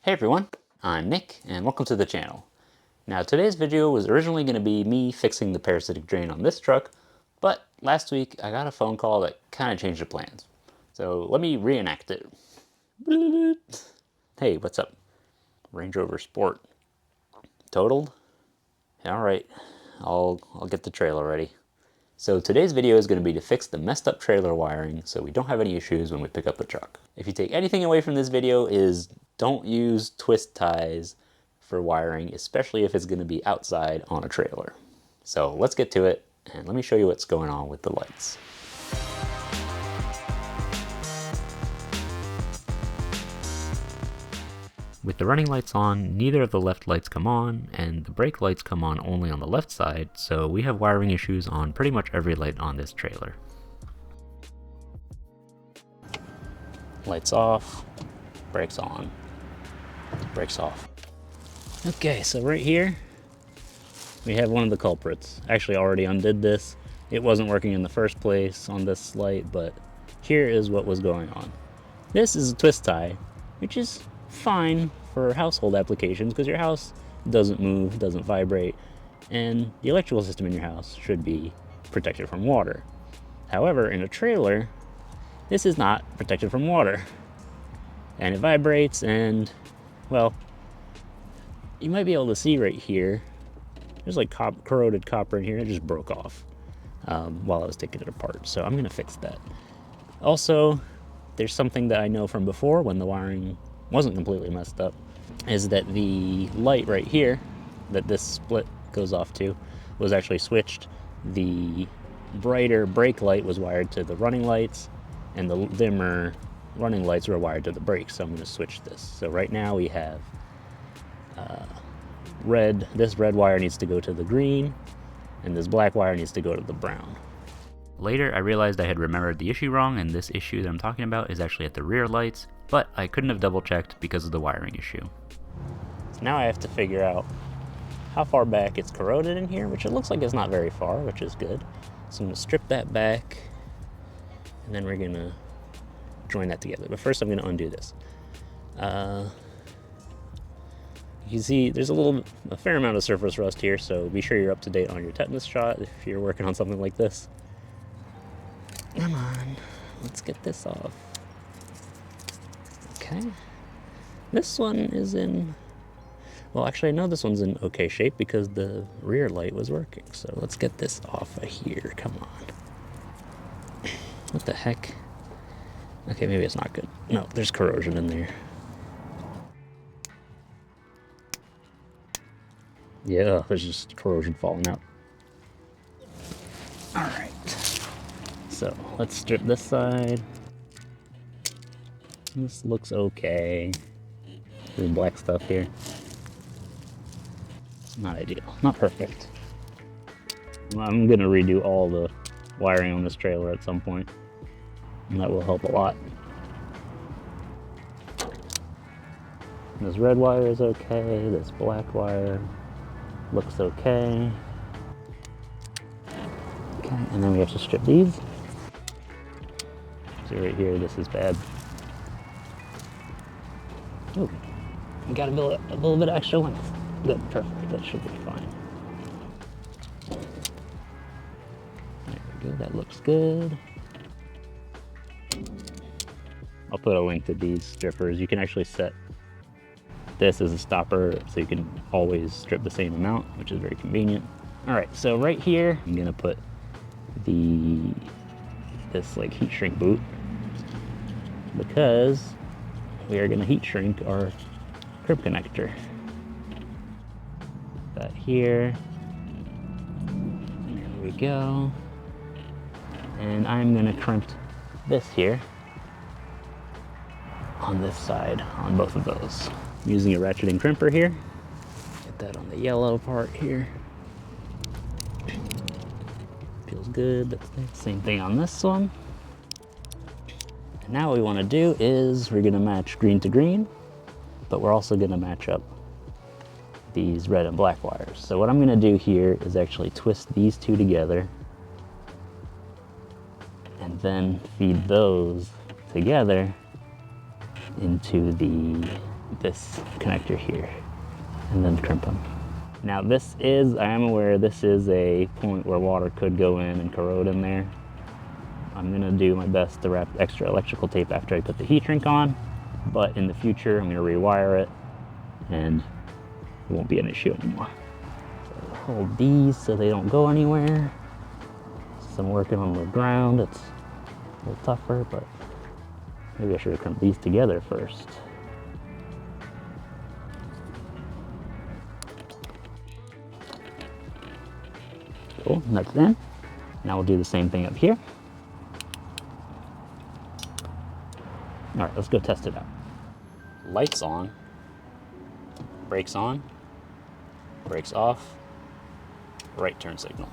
Hey everyone, I'm Nick and welcome to the channel. Now today's video was originally going to be me fixing the parasitic drain on this truck, but last week I got a phone call that kind of changed the plans. So let me reenact it. Hey, what's up? Range Rover Sport. Totaled? Alright, I'll get the trailer ready. So today's video is going to be to fix the messed up trailer wiring so we don't have any issues when we pick up the truck. If you take anything away from this video is don't use twist ties for wiring, especially if it's going to be outside on a trailer. So let's get to it and let me show you what's going on with the lights. With the running lights on, neither of the left lights come on, and the brake lights come on only on the left side, so we have wiring issues on pretty much every light on this trailer. Lights off, brakes on, brakes off. Okay, so right here, we have one of the culprits. Actually, I already undid this. It wasn't working in the first place on this light, but here is what was going on. This is a twist tie, which is fine for household applications because your house doesn't move, doesn't vibrate, and the electrical system in your house should be protected from water. However, in a trailer, this is not protected from water, and it vibrates, and well, you might be able to see right here, there's like corroded copper in here. It just broke off while I was taking it apart, so I'm gonna fix that. Also, there's something that I know from before when the wiring wasn't completely messed up, is that the light right here that this split goes off to was actually switched. The brighter brake light was wired to the running lights, and the dimmer running lights were wired to the brakes, so I'm going to switch this. So right now we have red. This red wire needs to go to the green, and this black wire needs to go to the brown. Later, I realized I had remembered the issue wrong, and this issue that I'm talking about is actually at the rear lights, but I couldn't have double checked because of the wiring issue. So now I have to figure out how far back it's corroded in here, which it looks like it's not very far, which is good. So I'm gonna strip that back, and then we're gonna join that together. But first I'm gonna undo this. You can see there's a fair amount of surface rust here, so be sure you're up to date on your tetanus shot if you're working on something like this. Come on, let's get this off. Okay, this one is in, well actually I know this one's in okay shape because the rear light was working, so let's get this off of here, come on. What the heck? Okay, maybe it's not good. No, there's corrosion in there. Yeah, there's just corrosion falling out. All right, so let's strip this side. This looks okay. There's black stuff here. Not ideal, not perfect. I'm gonna redo all the wiring on this trailer at some point, and that will help a lot. This red wire is okay, this black wire looks okay. Okay, and then we have to strip these. See right here, this is bad. Ooh, we got a little bit of extra length. Good, perfect, that should be fine. There we go, that looks good. I'll put a link to these strippers. You can actually set this as a stopper so you can always strip the same amount, which is very convenient. All right, so right here, I'm gonna put this like heat shrink boot because we are gonna heat shrink our crimp connector. That here, there we go. And I'm gonna crimp this here on this side, on both of those. I'm using a ratcheting crimper here. Get that on the yellow part here. Feels good. That's the same thing on this one. And now what we want to do is we're going to match green to green, but we're also going to match up these red and black wires. So what I'm going to do here is actually twist these two together and then feed those together into the this connector here and then crimp them. Now this is, I am aware this is a point where water could go in and corrode in there. I'm gonna do my best to wrap extra electrical tape after I put the heat shrink on, but in the future I'm gonna rewire it and it won't be an issue anymore. So hold these so they don't go anywhere. Since I'm working on the ground, it's a little tougher, but maybe I should have crimped these together first. Cool, that's in. Now we'll do the same thing up here. All right, let's go test it out. Lights on, brakes on, brakes off, right turn signal.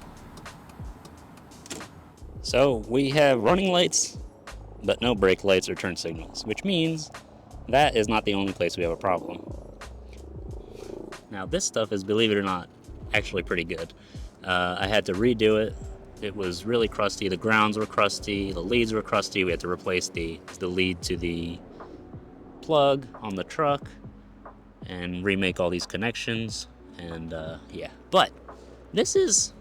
So we have running lights, but no brake lights or turn signals, which means that is not the only place we have a problem. Now this stuff is, believe it or not, actually pretty good. I had to redo it. It was really crusty. The grounds were crusty, the leads were crusty. We had to replace the lead to the plug on the truck and remake all these connections. And yeah, but this is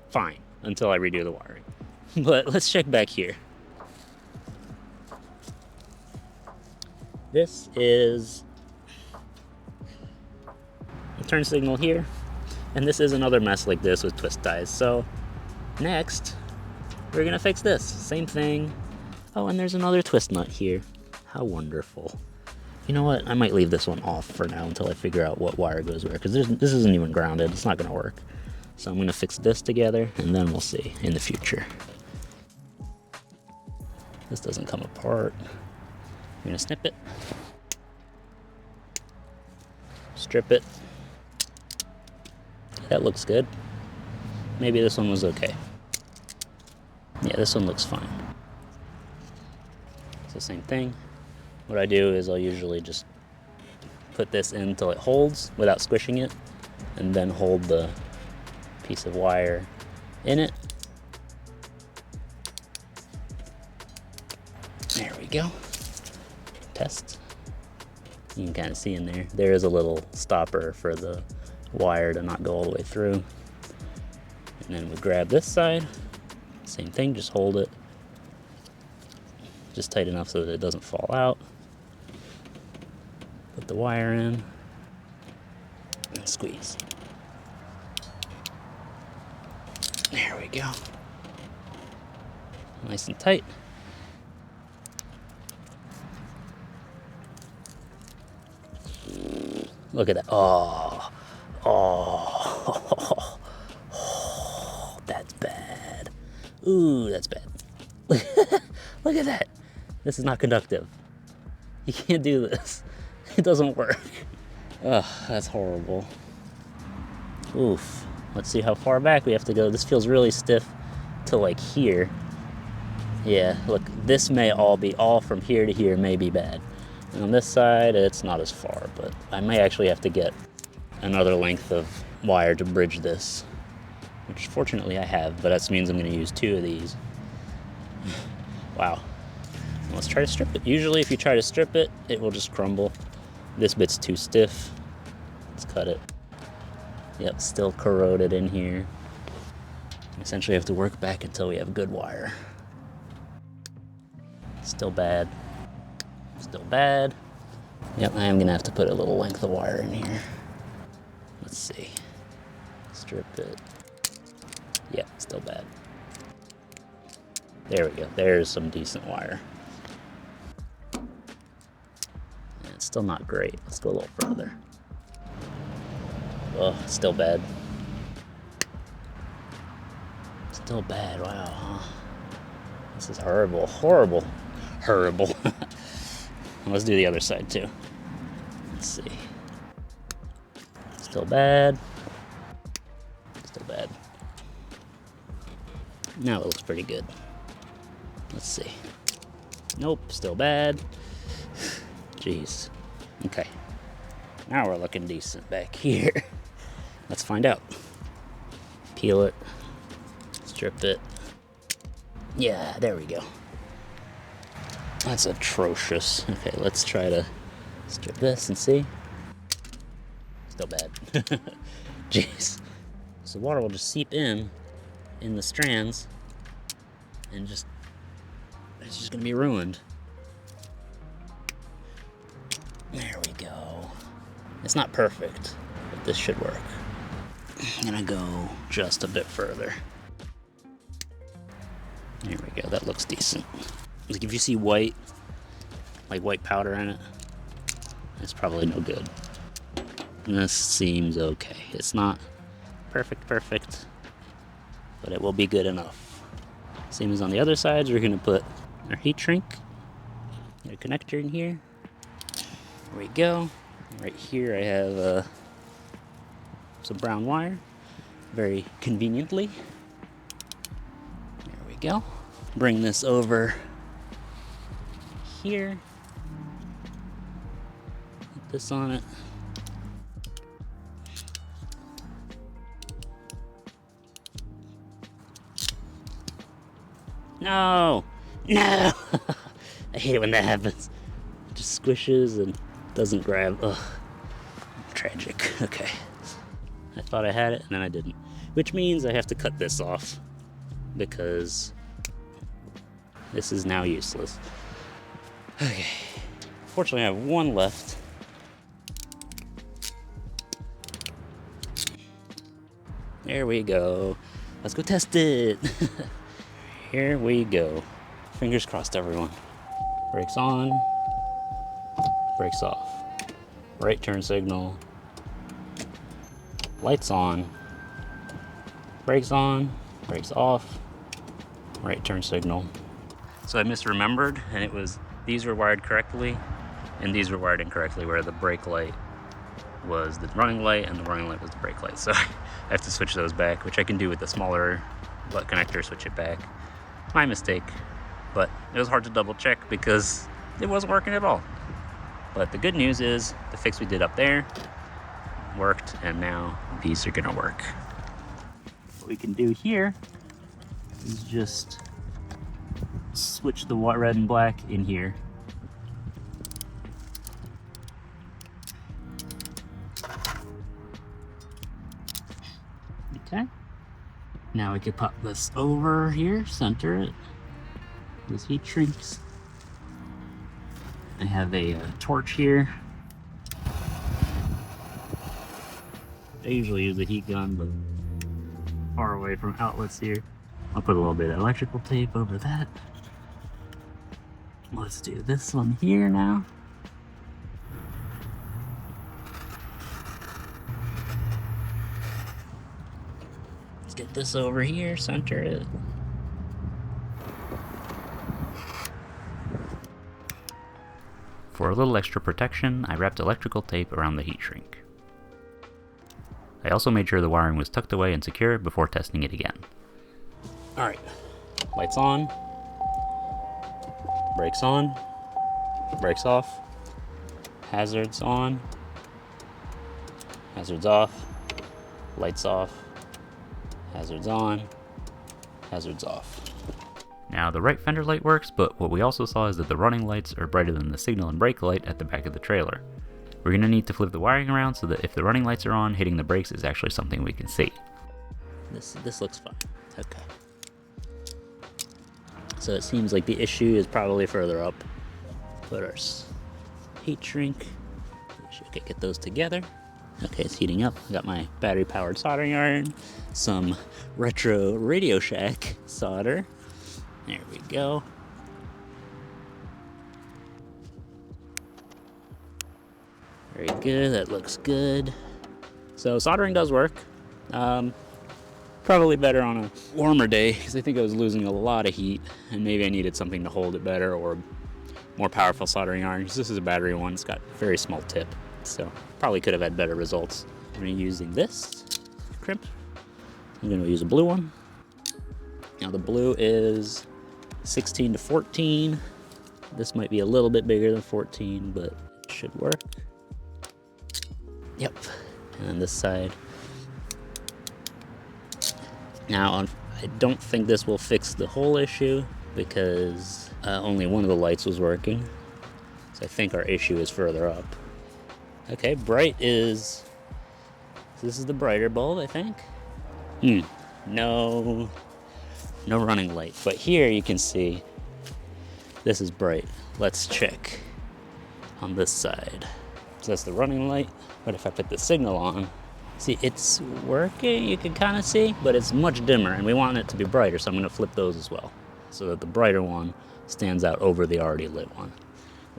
fine until I redo the wiring. But let's check back here. This is a turn signal here, and this is another mess like this with twist ties. So next, we're gonna fix this. Same thing. Oh, and there's another twist nut here. How wonderful. You know what? I might leave this one off for now until I figure out what wire goes where, because this isn't even grounded. It's not gonna work. So I'm gonna fix this together, and then we'll see in the future. This doesn't come apart. I'm gonna snip it. Strip it. That looks good. Maybe this one was okay. Yeah, this one looks fine. It's the same thing. What I do is I'll usually just put this in until it holds without squishing it, and then hold the piece of wire in it. There we go. Test. You can kind of see in there. There is a little stopper for the wire to not go all the way through. And then we grab this side. Same thing, just hold it. Just tight enough so that it doesn't fall out. Put the wire in. And squeeze. There we go. Nice and tight. Look at that. Oh, oh, oh, that's bad. Ooh, that's bad. Look at that. This is not conductive. You can't do this. It doesn't work. Ugh, that's horrible. Oof. Let's see how far back we have to go. This feels really stiff to like here. Yeah, look, this may all from here to here may be bad. And on this side, it's not as far, but I may actually have to get another length of wire to bridge this, which fortunately I have, but that means I'm going to use 2 of these. Wow. Let's try to strip it. Usually if you try to strip it, it will just crumble. This bit's too stiff. Let's cut it. Yep, still corroded in here. Essentially have to work back until we have good wire. Still bad. Still bad. Yep, I am gonna have to put a little length of wire in here. Let's see. Strip it. Yep, still bad. There we go. There's some decent wire. It's still not great. Let's go a little further. Oh, still bad. Still bad. Wow, huh? This is horrible. Horrible. Horrible. Let's do the other side too. Let's see. Still bad. Still bad. Now it looks pretty good. Let's see. Nope, still bad. Jeez. Okay. Now we're looking decent back here. Let's find out. Peel it. Strip it. Yeah, there we go. That's atrocious. Okay, let's try to Strip this and see. Still bad. Jeez. So water will just seep in the strands and it's just gonna be ruined. There we go. It's not perfect, but this should work. I'm gonna go just a bit further. There we go, that looks decent. Like if you see white, like white powder in it, it's probably no good. And this seems okay. It's not perfect, but it will be good enough. Same as on the other sides, we're gonna put our heat shrink, a connector in here. There we go. Right here I have some brown wire, very conveniently. There we go. Bring this over here. Put this on it. No! No! I hate it when that happens. It just squishes and doesn't grab. Ugh. Tragic. Okay. I thought I had it and then I didn't. Which means I have to cut this off because this is now useless. Okay. Fortunately, I have one left. There we go. Let's go test it. Here we go. Fingers crossed, everyone. Brakes on, brakes off. Right turn signal. Lights on, brakes off, right turn signal. So I misremembered, and it was these were wired correctly, and these were wired incorrectly, where the brake light was the running light and the running light was the brake light. So I have to switch those back, which I can do with the smaller butt connector, switch it back. My mistake, but it was hard to double check because it wasn't working at all. But the good news is the fix we did up there worked, and now these are gonna work. What we can do here is just switch the red and black in here. Okay. Now we can pop this over here, center it. These heat shrinks. I have a torch here. I usually use a heat gun, but far away from outlets here. I'll put a little bit of electrical tape over that. Let's do this one here now. Let's get this over here, center it. For a little extra protection, I wrapped electrical tape around the heat shrink. I also made sure the wiring was tucked away and secure before testing it again. Alright, lights on, brakes off, hazards on, hazards off, lights off, hazards on, hazards off. Now the right fender light works, but what we also saw is that the running lights are brighter than the signal and brake light at the back of the trailer. We're going to need to flip the wiring around so that if the running lights are on, hitting the brakes is actually something we can see. This looks fine. Okay. So it seems like the issue is probably further up. Put our heat shrink. Okay, get those together. Okay, it's heating up. I got my battery powered soldering iron, some retro Radio Shack solder. There we go. Very good, that looks good. So soldering does work. Probably better on a warmer day because I think I was losing a lot of heat and maybe I needed something to hold it better or more powerful soldering iron because this is a battery one. It's got a very small tip, so probably could have had better results. I'm going to be using this crimp. I'm going to use a blue one. Now the blue is 16 to 14. This might be a little bit bigger than 14, but it should work. Yep. And then this side. Now, I don't think this will fix the whole issue because only one of the lights was working. So I think our issue is further up. Okay, bright is, this is the brighter bulb, I think. No running light. But here you can see, this is bright. Let's check on this side. So that's the running light, but if I put the signal on, see, it's working, you can kind of see, but it's much dimmer, and we want it to be brighter, so I'm gonna flip those as well, so that the brighter one stands out over the already lit one.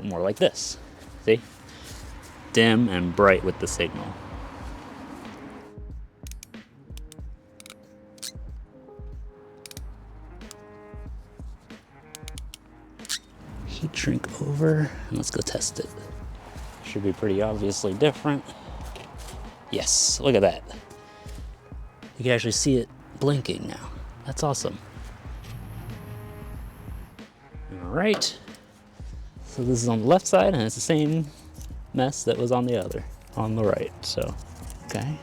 More like this, see? Dim and bright with the signal. Heat shrink over, and let's go test it. Should be pretty obviously different. Yes, look at that. You can actually see it blinking now. That's awesome. All right. So this is on the left side, and it's the same mess that was on the other, on the right. So, okay.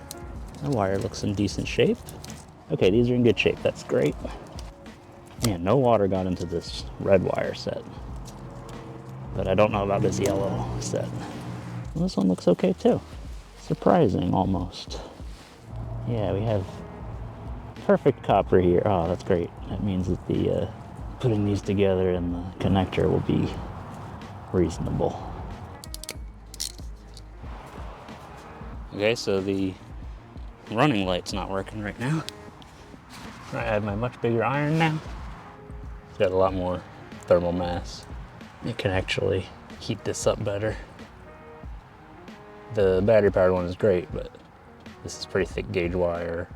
The wire looks in decent shape. Okay, these are in good shape. That's great. Yeah, no water got into this red wire set. But I don't know about this yellow set. Well, this one looks okay too. Surprising, almost. Yeah, we have perfect copper here. Oh, that's great. That means that the putting these together in the connector will be reasonable. Okay, so the running light's not working right now. I have my much bigger iron now. It's got a lot more thermal mass. It can actually heat this up better. The battery powered one is great, but this is pretty thick gauge wire.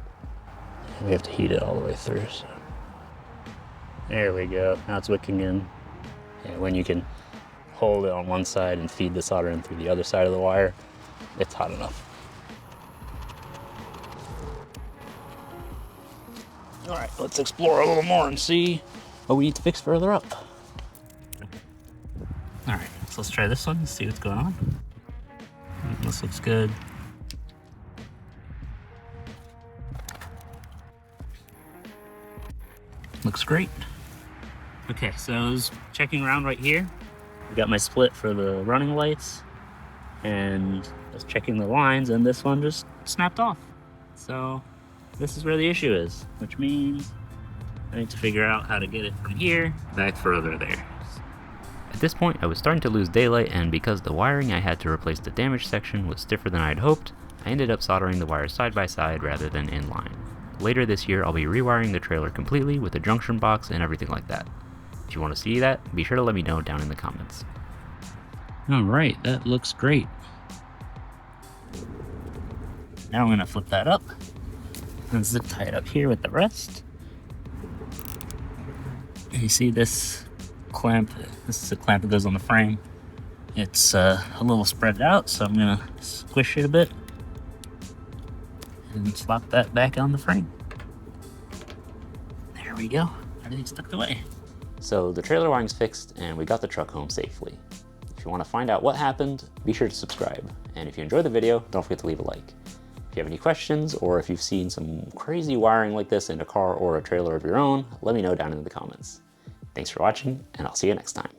We have to heat it all the way through, so. There we go, now it's wicking in. Yeah, when you can hold it on one side and feed the solder in through the other side of the wire, it's hot enough. All right, let's explore a little more and see what we need to fix further up. All right, so let's try this one and see what's going on. This looks good. Looks great. Okay, so I was checking around right here. I got my split for the running lights, and I was checking the lines, and this one just snapped off. So this is where the issue is, which means I need to figure out how to get it from here back further there. At this point, I was starting to lose daylight, and because the wiring I had to replace the damaged section was stiffer than I had hoped, I ended up soldering the wires side by side rather than in line. Later this year, I'll be rewiring the trailer completely with a junction box and everything like that. If you want to see that, be sure to let me know down in the comments. Alright, that looks great. Now I'm going to flip that up and zip tie it up here with the rest. You see this clamp, this is a clamp that goes on the frame. It's a little spread out, so I'm gonna squish it a bit and slap that back on the frame. There we go, everything's tucked away. So the trailer wiring's fixed and we got the truck home safely. If you want to find out what happened, be sure to subscribe. And if you enjoyed the video, don't forget to leave a like. If you have any questions, or if you've seen some crazy wiring like this in a car or a trailer of your own, let me know down in the comments. Thanks for watching, and I'll see you next time.